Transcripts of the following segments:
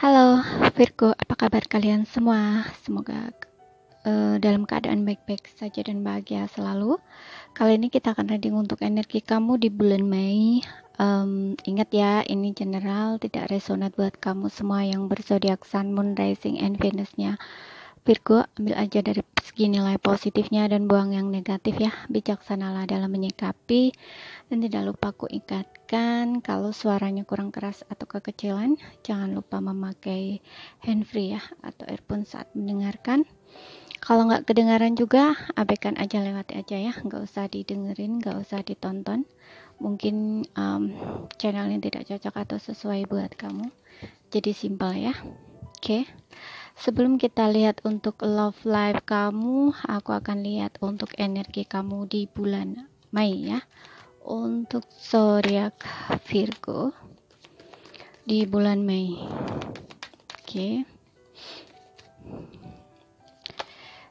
Halo Virgo, apa kabar kalian semua? Semoga dalam keadaan baik-baik saja dan bahagia selalu. Kali ini kita akan reading untuk energi kamu di bulan Mei. Ingat ya, ini general, tidak resonate buat kamu semua yang berzodiak Sun, Moon, Rising, and Venus-nya Virgo. Ambil aja dari segi nilai positifnya dan buang yang negatif ya. Bijaksanalah dalam menyikapi. Dan tidak lupa aku ingatkan, kalau suaranya kurang keras atau kekecilan, jangan lupa memakai handfree ya, atau earphone saat mendengarkan. Kalau nggak kedengaran juga, abaikan aja, lewati aja ya, nggak usah didengerin, nggak usah ditonton. Mungkin channel ini tidak cocok atau sesuai buat kamu. Jadi simpel ya. Oke. Sebelum kita lihat untuk love life kamu, aku akan lihat untuk energi kamu di bulan Mei ya. Untuk zodiak Virgo di bulan Mei. Oke.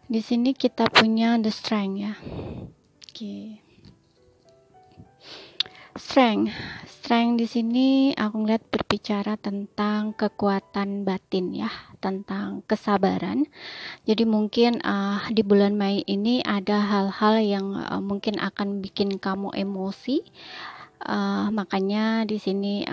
Di sini kita punya the strength ya. Oke. Strength di sini aku ngeliat berbicara tentang kekuatan batin ya, tentang kesabaran. Jadi mungkin di bulan Mei ini ada hal-hal yang mungkin akan bikin kamu emosi. Makanya di sini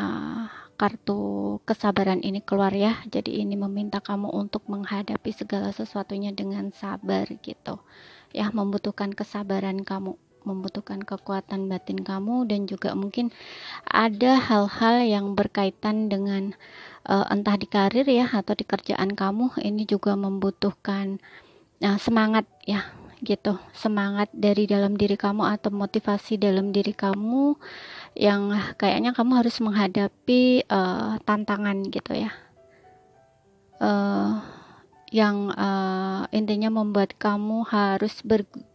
kartu kesabaran ini keluar ya. Jadi ini meminta kamu untuk menghadapi segala sesuatunya dengan sabar gitu. Ya, membutuhkan kesabaran kamu, membutuhkan kekuatan batin kamu, dan juga mungkin ada hal-hal yang berkaitan dengan entah di karir ya atau di kerjaan kamu. Ini juga membutuhkan semangat ya gitu, semangat dari dalam diri kamu atau motivasi dalam diri kamu yang kayaknya kamu harus menghadapi tantangan gitu ya, yang intinya membuat kamu harus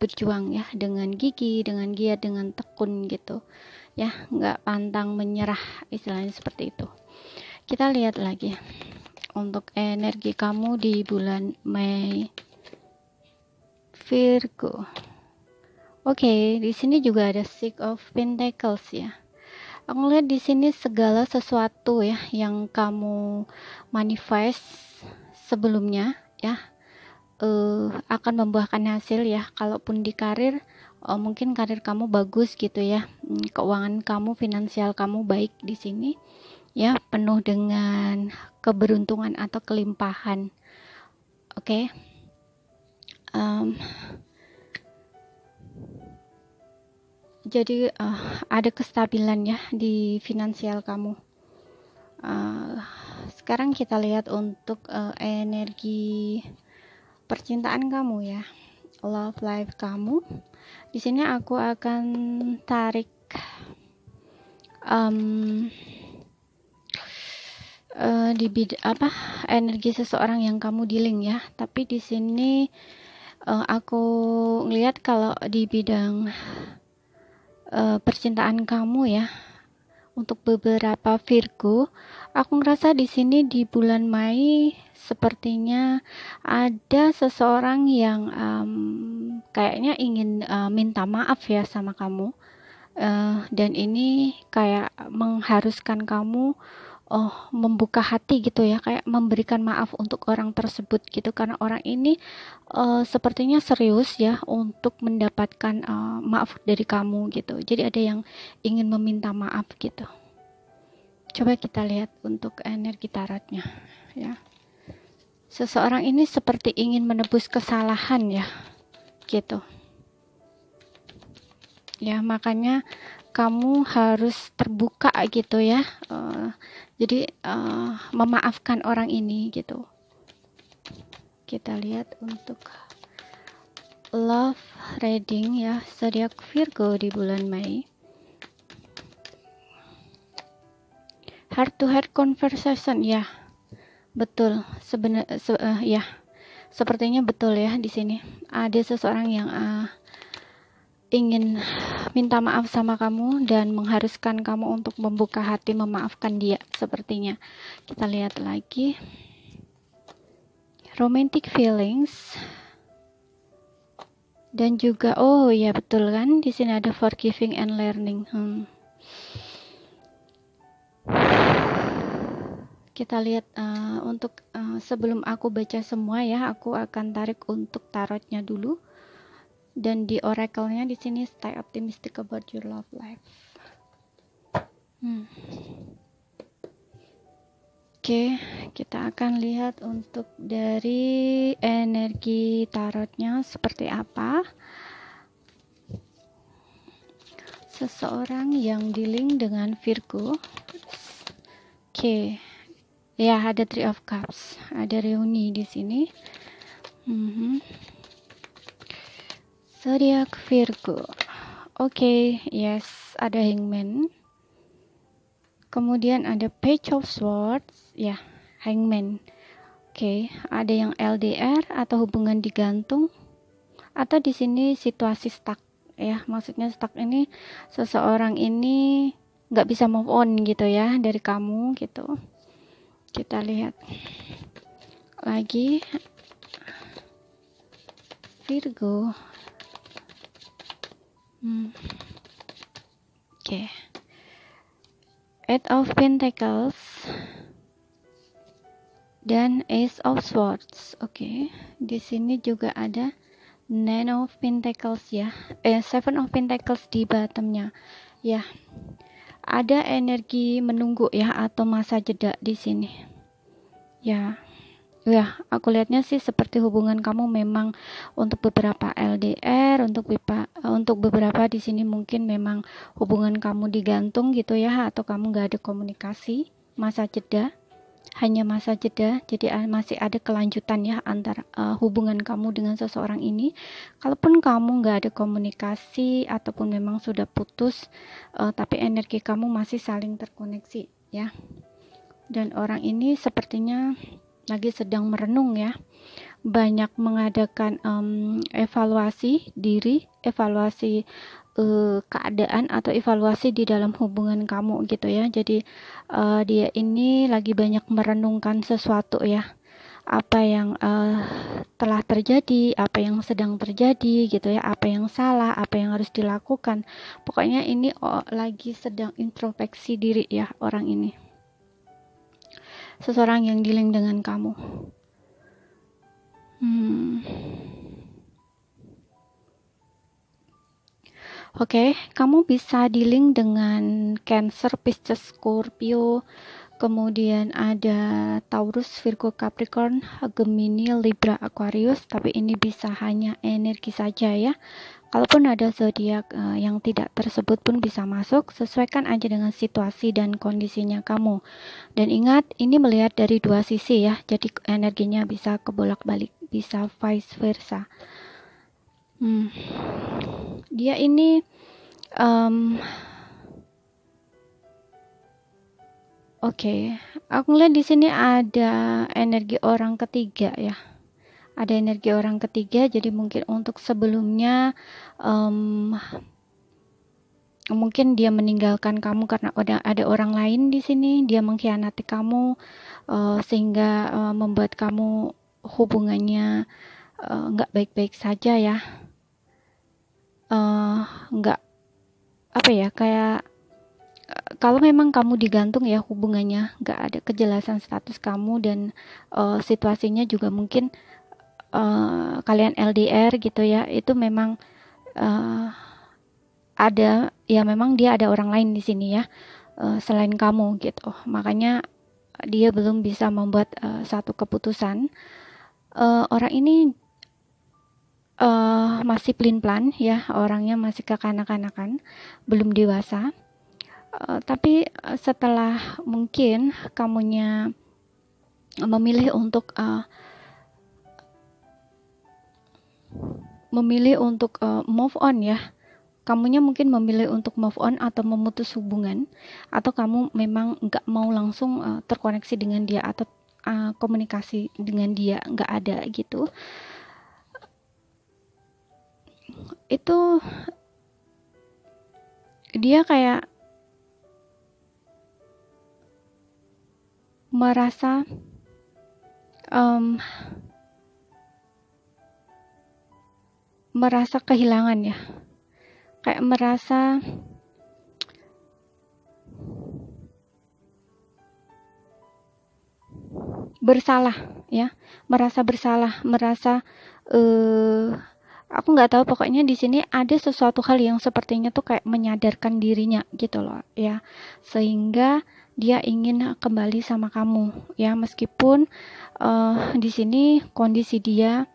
berjuang ya, dengan gigi, dengan giat, dengan tekun gitu ya, nggak pantang menyerah, istilahnya seperti itu. Kita lihat lagi untuk energi kamu di bulan Mei Virgo. Oke, di sini juga ada Six of Pentacles ya. Aku lihat di sini segala sesuatu ya yang kamu manifest sebelumnya ya akan membuahkan hasil ya. Kalaupun di karir, mungkin karir kamu bagus gitu ya, keuangan kamu, finansial kamu baik di sini ya, penuh dengan keberuntungan atau kelimpahan. Oke. Jadi ada kestabilan ya di finansial kamu. Sekarang kita lihat untuk energi percintaan kamu ya, love life kamu. Di sini aku akan tarik energi seseorang yang kamu dealing ya. Tapi di sini aku ngelihat kalau di bidang percintaan kamu ya, untuk beberapa Virgo, aku ngerasa di sini di bulan Mei sepertinya ada seseorang yang kayaknya ingin minta maaf ya sama kamu, dan ini kayak mengharuskan kamu membuka hati gitu ya, kayak memberikan maaf untuk orang tersebut gitu, karena orang ini sepertinya serius ya untuk mendapatkan maaf dari kamu gitu. Jadi ada yang ingin meminta maaf gitu. Coba kita lihat untuk energi tarotnya ya. Seseorang ini seperti ingin menebus kesalahan ya gitu ya, makanya kamu harus terbuka gitu ya, jadi memaafkan orang ini gitu. Kita lihat untuk love reading ya, zodiak Virgo di bulan Mei. Heart to heart conversation ya, betul. Ya, sepertinya betul ya. Di sini ada seseorang yang ingin minta maaf sama kamu dan mengharuskan kamu untuk membuka hati memaafkan dia sepertinya. Kita lihat lagi romantic feelings, dan juga oh ya betul kan, di sini ada forgiving and learning. Kita lihat untuk sebelum aku baca semua ya, aku akan tarik untuk tarotnya dulu. Dan di oracle-nya di sini stay optimistic about your love life. Oke, kita akan lihat untuk dari energi tarotnya seperti apa. Seseorang yang dealing dengan Virgo. Oke. Ya, ada Three of Cups. Ada reuni di sini. Zodiac Virgo. Oke, yes, ada Hangman. Kemudian ada Page of Swords, ya, Hangman. Oke, ada yang LDR atau hubungan digantung, atau di sini situasi stuck, ya. Maksudnya stuck ini seseorang ini nggak bisa move on gitu ya dari kamu gitu. Kita lihat lagi Virgo. Oke. Eight of Pentacles dan Ace of Swords. Oke. Di sini juga ada Nine of Pentacles ya. Seven of Pentacles di bottomnya. Ya. Ada energi menunggu ya atau masa jeda di sini. Ya. Ya, aku lihatnya sih seperti hubungan kamu memang untuk beberapa LDR, untuk beberapa di sini mungkin memang hubungan kamu digantung gitu ya, atau kamu nggak ada komunikasi, masa jeda, hanya masa jeda, jadi masih ada kelanjutan ya antara hubungan kamu dengan seseorang ini. Kalaupun kamu nggak ada komunikasi ataupun memang sudah putus, tapi energi kamu masih saling terkoneksi ya. Dan orang ini sepertinya lagi sedang merenung ya, banyak mengadakan evaluasi diri, evaluasi keadaan atau evaluasi di dalam hubungan kamu gitu ya. Jadi dia ini lagi banyak merenungkan sesuatu ya, apa yang telah terjadi, apa yang sedang terjadi gitu ya, apa yang salah, apa yang harus dilakukan. Pokoknya ini lagi sedang introspeksi diri ya orang ini. Seseorang yang dealing dengan kamu. Oke, kamu bisa dealing dengan Cancer, Pisces, Scorpio, kemudian ada Taurus, Virgo, Capricorn, Gemini, Libra, Aquarius, tapi ini bisa hanya energi saja ya. Kalaupun ada zodiak yang tidak tersebut pun bisa masuk, sesuaikan aja dengan situasi dan kondisinya kamu. Dan ingat, ini melihat dari dua sisi ya, jadi energinya bisa kebolak-balik, bisa vice versa. Dia ini Oke, aku lihat di sini ada energi orang ketiga ya. Ada energi orang ketiga, jadi mungkin untuk sebelumnya mungkin dia meninggalkan kamu karena ada orang lain di sini, dia mengkhianati kamu sehingga membuat kamu hubungannya nggak baik-baik saja ya. Nggak apa ya, kayak kalau memang kamu digantung ya hubungannya, nggak ada kejelasan status kamu dan situasinya juga mungkin kalian LDR gitu ya, itu memang ada ya, memang dia ada orang lain di sini ya selain kamu gitu, makanya dia belum bisa membuat satu keputusan. Orang ini masih pelin-pelan ya, orangnya masih kekanak-kanakan, belum dewasa. Tapi setelah mungkin kamunya memilih untuk move on ya, kamunya mungkin memilih untuk move on atau memutus hubungan, atau kamu memang nggak mau langsung terkoneksi dengan dia atau komunikasi dengan dia nggak ada gitu. Itu dia kayak merasa kehilangan ya, kayak merasa bersalah ya, merasa bersalah, merasa aku nggak tahu, pokoknya di sini ada sesuatu hal yang sepertinya tuh kayak menyadarkan dirinya gitu loh ya, sehingga dia ingin kembali sama kamu ya, meskipun di sini kondisi dia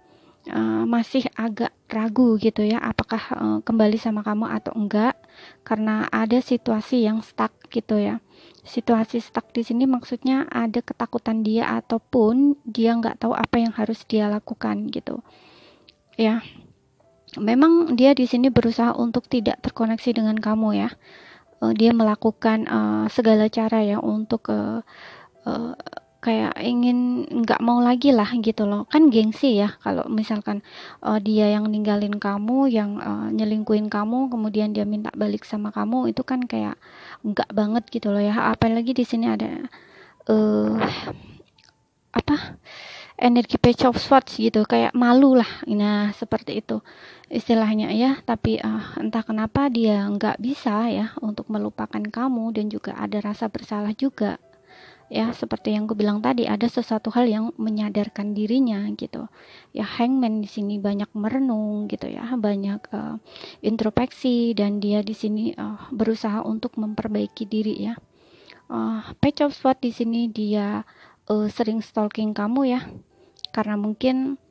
masih agak ragu gitu ya, apakah kembali sama kamu atau enggak, karena ada situasi yang stuck gitu ya. Situasi stuck di sini maksudnya ada ketakutan dia, ataupun dia nggak tahu apa yang harus dia lakukan gitu ya. Memang dia di sini berusaha untuk tidak terkoneksi dengan kamu ya. Dia melakukan segala cara ya untuk uh, kayak ingin nggak mau lagi lah gitu loh, kan gengsi ya kalau misalkan dia yang ninggalin kamu, yang nyelingkuin kamu, kemudian dia minta balik sama kamu, itu kan kayak nggak banget gitu loh ya. Apalagi di sini ada uh, apa, energi page of swords gitu, kayak malu lah, nah seperti itu istilahnya ya. Tapi entah kenapa dia nggak bisa ya untuk melupakan kamu, dan juga ada rasa bersalah juga ya, seperti yang aku bilang tadi, ada sesuatu hal yang menyadarkan dirinya gitu ya. Hangman di sini banyak merenung gitu ya, banyak introspeksi, dan dia di sini berusaha untuk memperbaiki diri ya. Page of Swords di sini dia sering stalking kamu ya, karena mungkin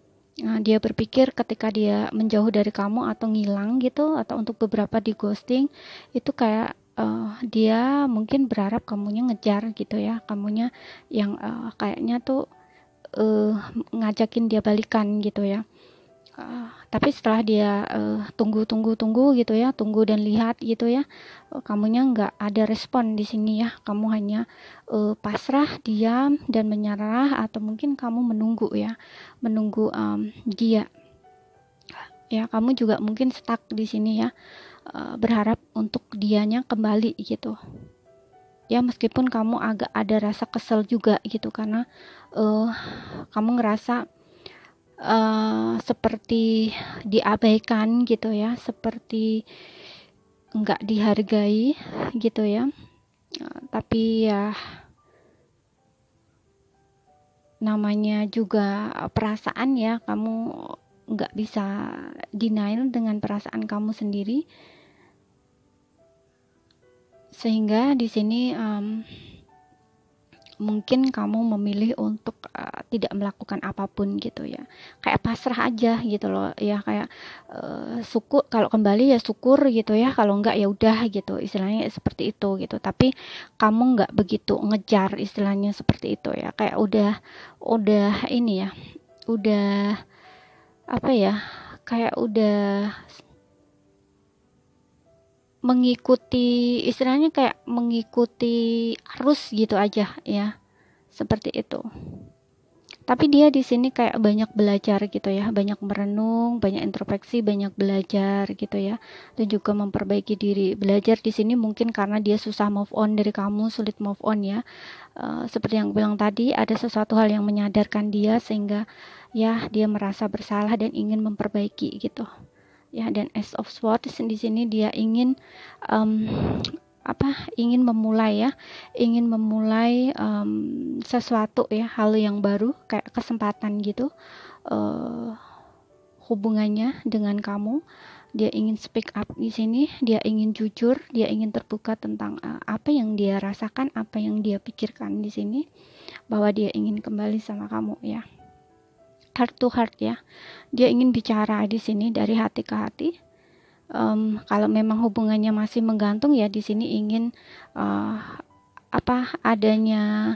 dia berpikir ketika dia menjauh dari kamu atau ngilang gitu, atau untuk beberapa di ghosting, itu kayak dia mungkin berharap kamunya ngejar gitu ya, kamunya yang kayaknya tuh ngajakin dia balikan gitu ya. Tapi setelah dia tunggu gitu ya, tunggu dan lihat gitu ya, kamunya nggak ada respon di sini ya, kamu hanya pasrah, diam dan menyerah, atau mungkin kamu menunggu ya, menunggu dia ya. Kamu juga mungkin stuck di sini ya, berharap untuk dianya kembali gitu ya, meskipun kamu agak ada rasa kesel juga gitu, karena kamu ngerasa seperti diabaikan gitu ya, seperti nggak dihargai gitu ya. Tapi ya namanya juga perasaan ya, kamu nggak bisa denial dengan perasaan kamu sendiri, sehingga di sini mungkin kamu memilih untuk tidak melakukan apapun gitu ya, kayak pasrah aja gitu loh ya, kayak syukur kalau kembali ya, syukur gitu ya, kalau enggak ya udah gitu, istilahnya seperti itu gitu. Tapi kamu nggak begitu ngejar, istilahnya seperti itu ya, kayak udah ini ya, udah apa ya, kayak udah mengikuti, istilahnya kayak mengikuti arus gitu aja ya, seperti itu. Tapi dia di sini kayak banyak belajar gitu ya, banyak merenung, banyak introspeksi, banyak belajar gitu ya, dan juga memperbaiki diri. Belajar di sini mungkin karena dia susah move on dari kamu, sulit move on ya. Seperti yang bilang tadi, ada sesuatu hal yang menyadarkan dia, sehingga ya dia merasa bersalah dan ingin memperbaiki gitu ya. Dan Ace of Swords di sini dia ingin um, ingin memulai ya, ingin memulai sesuatu ya, hal yang baru, kayak kesempatan gitu, hubungannya dengan kamu. Dia ingin speak up di sini, dia ingin jujur, dia ingin terbuka tentang apa yang dia rasakan, apa yang dia pikirkan di sini, bahwa dia ingin kembali sama kamu ya, heart to heart ya. Dia ingin bicara di sini dari hati ke hati. Kalau memang hubungannya masih menggantung ya, di sini ingin adanya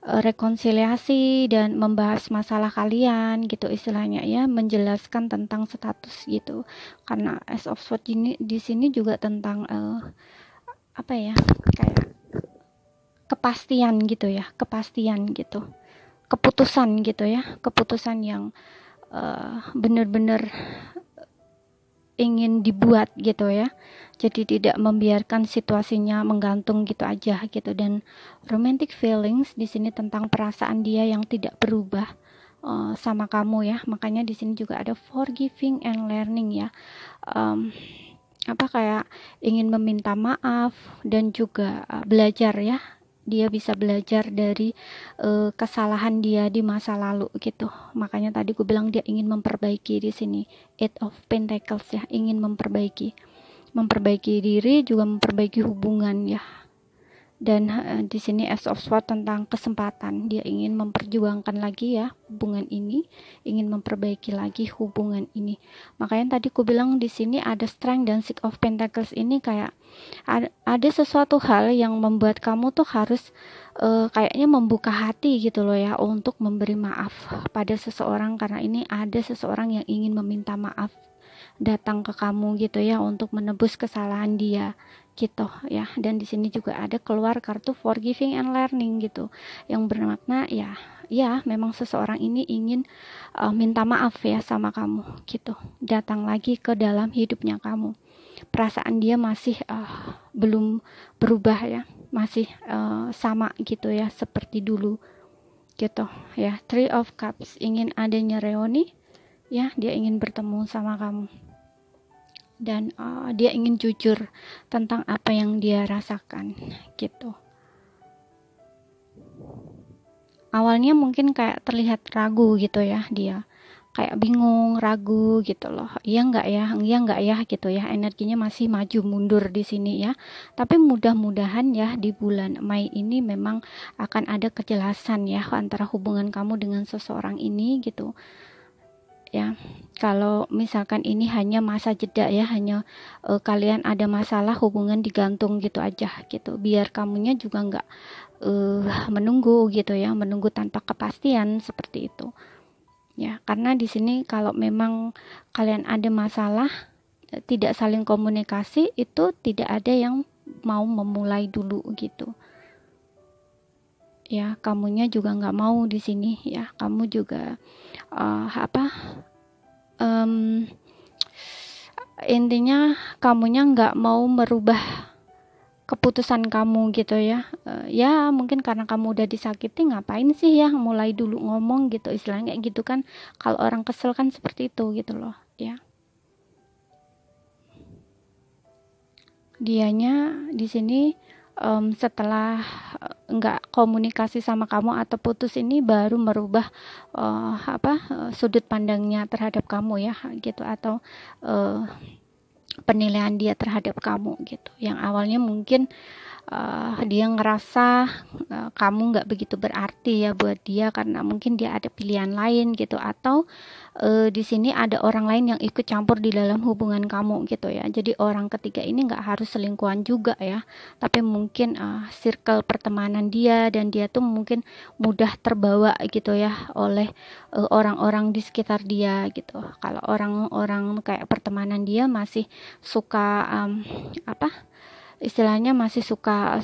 rekonsiliasi dan membahas masalah kalian gitu, istilahnya ya, menjelaskan tentang status gitu. Karena Ace of Swords ini di sini juga tentang kayak kepastian gitu ya, kepastian gitu, keputusan gitu ya, keputusan yang benar-benar ingin dibuat gitu ya, jadi tidak membiarkan situasinya menggantung gitu aja gitu. Dan romantic feelings di sini tentang perasaan dia yang tidak berubah sama kamu ya. Makanya di sini juga ada forgiving and learning ya, kayak ingin meminta maaf dan juga belajar ya, dia bisa belajar dari kesalahan dia di masa lalu gitu. Makanya tadi gue bilang dia ingin memperbaiki di sini. Eight of Pentacles ya, ingin memperbaiki diri, juga memperbaiki hubungan ya. Dan di sini Ace of Swords tentang kesempatan, dia ingin memperjuangkan lagi ya hubungan ini, ingin memperbaiki lagi hubungan ini. Makanya tadi aku bilang di sini ada Strength dan Six of Pentacles ini kayak ada sesuatu hal yang membuat kamu tuh harus kayaknya membuka hati gitu loh ya, untuk memberi maaf pada seseorang, karena ini ada seseorang yang ingin meminta maaf datang ke kamu gitu ya, untuk menebus kesalahan dia gitu ya. Dan di sini juga ada keluar kartu forgiving and learning gitu, yang bermakna ya memang seseorang ini ingin minta maaf ya sama kamu gitu, datang lagi ke dalam hidupnya kamu. Perasaan dia masih belum berubah ya, masih sama gitu ya, seperti dulu gitu ya. Three of Cups, ingin adanya reuni ya, dia ingin bertemu sama kamu. Dan dia ingin jujur tentang apa yang dia rasakan gitu. Awalnya mungkin kayak terlihat ragu gitu ya, dia kayak bingung, ragu gitu loh. Iya enggak ya gitu ya. Energinya masih maju mundur di sini ya. Tapi mudah-mudahan ya di bulan Mei ini memang akan ada kejelasan ya antara hubungan kamu dengan seseorang ini gitu. Ya, kalau misalkan ini hanya masa jeda ya, hanya kalian ada masalah, hubungan digantung gitu aja gitu, biar kamunya juga nggak menunggu gitu ya, menunggu tanpa kepastian seperti itu ya. Karena di sini kalau memang kalian ada masalah, tidak saling komunikasi, itu tidak ada yang mau memulai dulu gitu ya. Kamunya juga nggak mau di sini ya, kamu juga intinya kamunya nggak mau merubah keputusan kamu gitu ya. Ya mungkin karena kamu udah disakiti, ngapain sih ya mulai dulu ngomong gitu, istilahnya kayak gitu kan. Kalau orang kesel kan seperti itu gitu loh ya. Dianya di sini setelah nggak komunikasi sama kamu atau putus ini, baru merubah sudut pandangnya terhadap kamu ya gitu, atau penilaian dia terhadap kamu gitu. Yang awalnya mungkin dia ngerasa kamu nggak begitu berarti ya buat dia, karena mungkin dia ada pilihan lain gitu, atau di sini ada orang lain yang ikut campur di dalam hubungan kamu gitu ya. Jadi orang ketiga ini nggak harus selingkuhan juga ya, tapi mungkin circle pertemanan dia, dan dia tuh mungkin mudah terbawa gitu ya oleh orang-orang di sekitar dia gitu. Kalau orang-orang kayak pertemanan dia masih suka istilahnya masih suka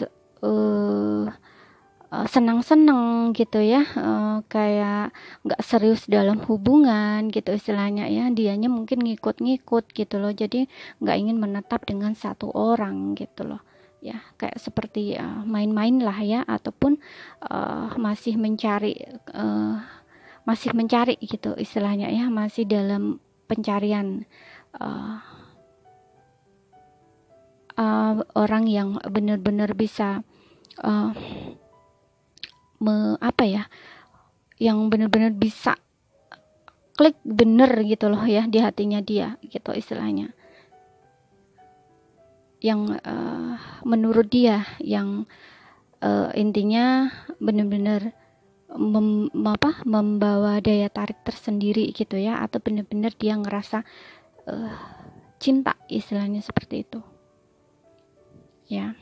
senang-senang gitu ya, kayak nggak serius dalam hubungan gitu istilahnya ya, dianya mungkin ngikut-ngikut gitu loh, jadi nggak ingin menetap dengan satu orang gitu loh ya, kayak seperti main-main lah ya, ataupun masih mencari gitu istilahnya ya, masih dalam pencarian orang yang benar-benar bisa yang benar-benar bisa klik bener gitu loh ya di hatinya dia gitu istilahnya, yang menurut dia yang intinya benar-benar membawa daya tarik tersendiri gitu ya, atau benar-benar dia ngerasa cinta istilahnya seperti itu ya.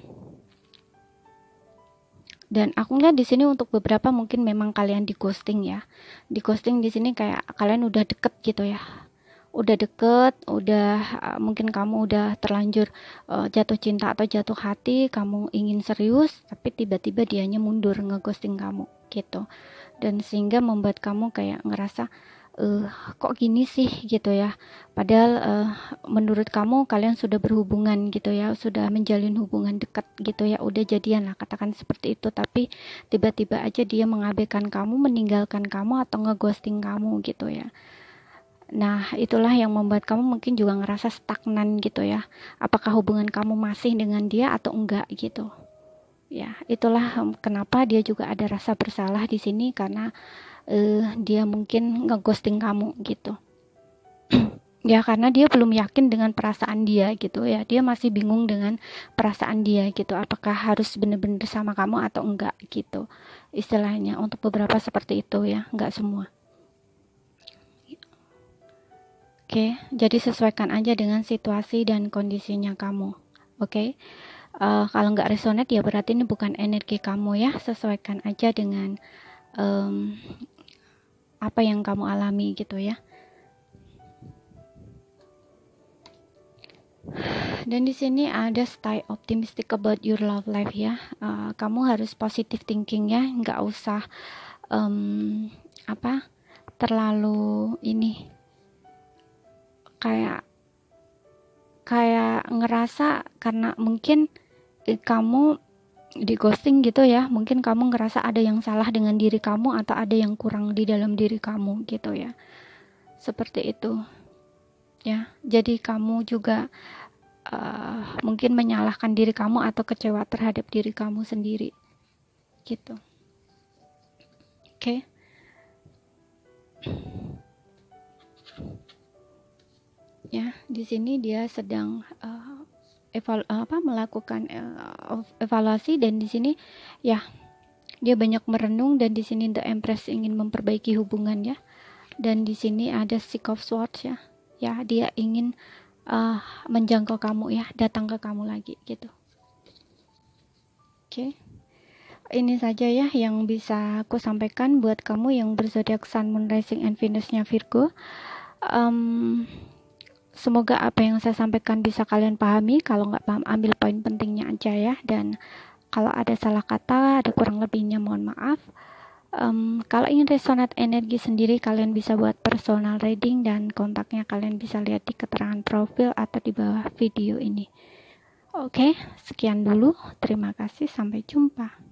Dan aku ngeliat di sini untuk beberapa mungkin memang kalian di ghosting ya. Di ghosting di sini kayak kalian udah deket gitu ya. Udah deket, mungkin kamu udah terlanjur jatuh cinta atau jatuh hati, kamu ingin serius, tapi tiba-tiba dianya mundur ngeghosting kamu gitu. Dan sehingga membuat kamu kayak ngerasa kok gini sih gitu ya, padahal menurut kamu kalian sudah berhubungan gitu ya, sudah menjalin hubungan dekat gitu ya, udah jadian lah katakan seperti itu, tapi tiba-tiba aja dia mengabaikan kamu, meninggalkan kamu, atau ngeghosting kamu gitu ya. Nah itulah yang membuat kamu mungkin juga ngerasa stagnan gitu ya, apakah hubungan kamu masih dengan dia atau enggak gitu Ya, itulah kenapa dia juga ada rasa bersalah di sini, karena dia mungkin ngeghosting kamu gitu. Ya, karena dia belum yakin dengan perasaan dia gitu ya. Dia masih bingung dengan perasaan dia gitu. Apakah harus benar-benar sama kamu atau enggak gitu. Istilahnya untuk beberapa seperti itu ya, enggak semua. Oke, jadi sesuaikan aja dengan situasi dan kondisinya kamu. Oke. Kalau nggak resonate ya berarti ini bukan energi kamu ya. Sesuaikan aja dengan apa yang kamu alami gitu ya. Dan di sini ada stay optimistic about your love life ya. Kamu harus positive thinking ya, nggak usah terlalu ini kayak ngerasa karena mungkin kamu di ghosting gitu ya, mungkin kamu ngerasa ada yang salah dengan diri kamu atau ada yang kurang di dalam diri kamu gitu ya, seperti itu ya. Jadi kamu juga mungkin menyalahkan diri kamu atau kecewa terhadap diri kamu sendiri gitu. Oke. Ya, di sini dia sedang melakukan evaluasi, dan di sini ya dia banyak merenung, dan di sini The Empress ingin memperbaiki hubungan ya. Dan di sini ada Six of Swords ya. Ya, dia ingin menjangkau kamu ya, datang ke kamu lagi gitu. Oke. Ini saja ya yang bisa aku sampaikan buat kamu yang berzodiak Sun, Moon, Rising, and Venus-nya Virgo. Semoga apa yang saya sampaikan bisa kalian pahami. Kalau nggak paham, ambil poin pentingnya aja ya. Dan kalau ada salah kata, ada kurang lebihnya, mohon maaf. Kalau ingin resonate energi sendiri, kalian bisa buat personal reading, dan kontaknya kalian bisa lihat di keterangan profil atau di bawah video ini. Oke, sekian dulu. Terima kasih. Sampai jumpa.